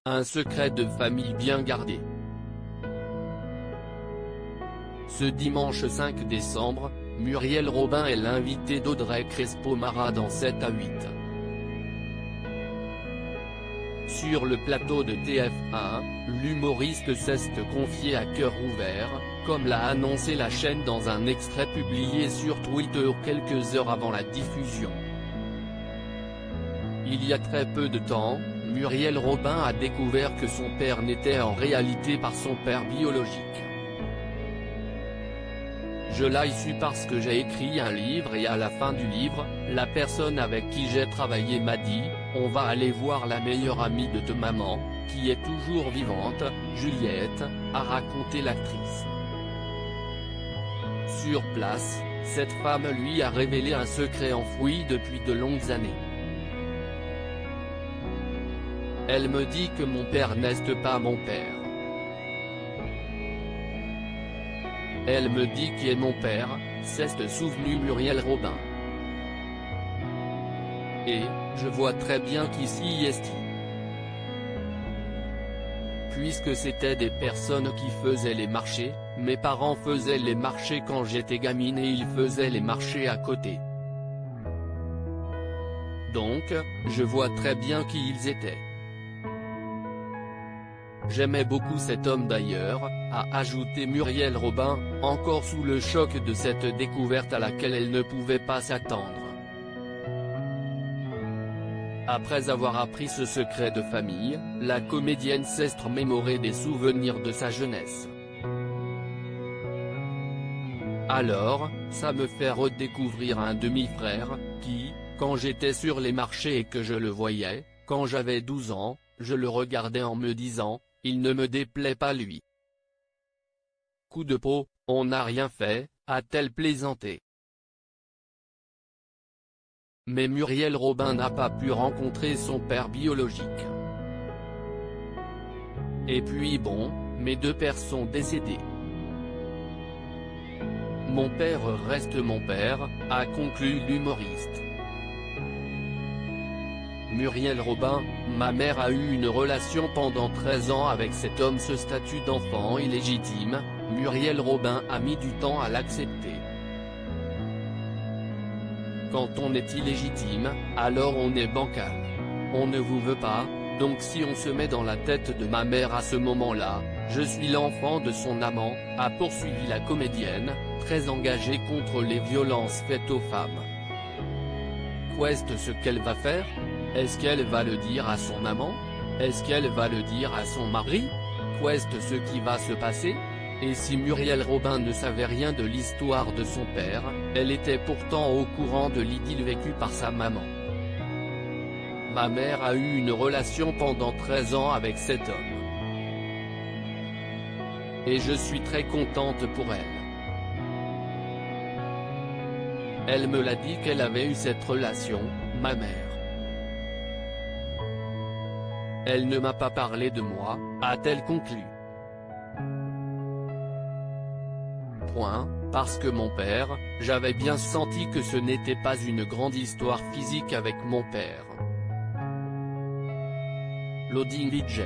Un secret de famille bien gardé. Ce dimanche 5 décembre, Muriel Robin est l'invitée d'Audrey Crespo-Mara dans 7 à 8. Sur le plateau de TF1, l'humoriste s'est confié à cœur ouvert, comme l'a annoncé la chaîne dans un extrait publié sur Twitter quelques heures avant la diffusion. Il y a très peu de temps, Muriel Robin a découvert que son père n'était en réalité pas son père biologique. Je l'ai su parce que j'ai écrit un livre et à la fin du livre, la personne avec qui j'ai travaillé m'a dit « On va aller voir la meilleure amie de ta maman, qui est toujours vivante, Juliette », a raconté l'actrice. Sur place, cette femme lui a révélé un secret enfoui depuis de longues années. Elle me dit que mon père n'est pas mon père. Elle me dit qui est mon père, s'est souvenu Muriel Robin. Et, je vois très bien qu'ici est. Puisque c'était des personnes qui faisaient les marchés, mes parents faisaient les marchés quand j'étais gamine et ils faisaient les marchés à côté. Donc, je vois très bien qui ils étaient. J'aimais beaucoup cet homme d'ailleurs, a ajouté Muriel Robin, encore sous le choc de cette découverte à laquelle elle ne pouvait pas s'attendre. Après avoir appris ce secret de famille, la comédienne s'est remémorée des souvenirs de sa jeunesse. Alors, ça me fait redécouvrir un demi-frère, qui, quand j'étais sur les marchés et que je le voyais, quand j'avais 12 ans, je le regardais en me disant, il ne me déplaît pas lui. Coup de peau, on n'a rien fait, a-t-elle plaisanté. Mais Muriel Robin n'a pas pu rencontrer son père biologique. Et puis bon, mes deux pères sont décédés. Mon père reste mon père, a conclu l'humoriste. Muriel Robin, ma mère a eu une relation pendant 13 ans avec cet homme. Ce statut d'enfant illégitime, Muriel Robin a mis du temps à l'accepter. Quand on est illégitime, alors on est bancal. On ne vous veut pas, donc si on se met dans la tête de ma mère à ce moment-là, je suis l'enfant de son amant, a poursuivi la comédienne, très engagée contre les violences faites aux femmes. Qu'est-ce ce qu'elle va faire? Est-ce qu'elle va le dire à son amant? Est-ce qu'elle va le dire à son mari? Qu'est-ce ce qui va se passer? Et si Muriel Robin ne savait rien de l'histoire de son père, elle était pourtant au courant de l'idylle vécue par sa maman. Ma mère a eu une relation pendant 13 ans avec cet homme. Et je suis très contente pour elle. Elle me l'a dit qu'elle avait eu cette relation, ma mère. Elle ne m'a pas parlé de moi, a-t-elle conclu. Parce que mon père, j'avais bien senti que ce n'était pas une grande histoire physique avec mon père. Loading DJ.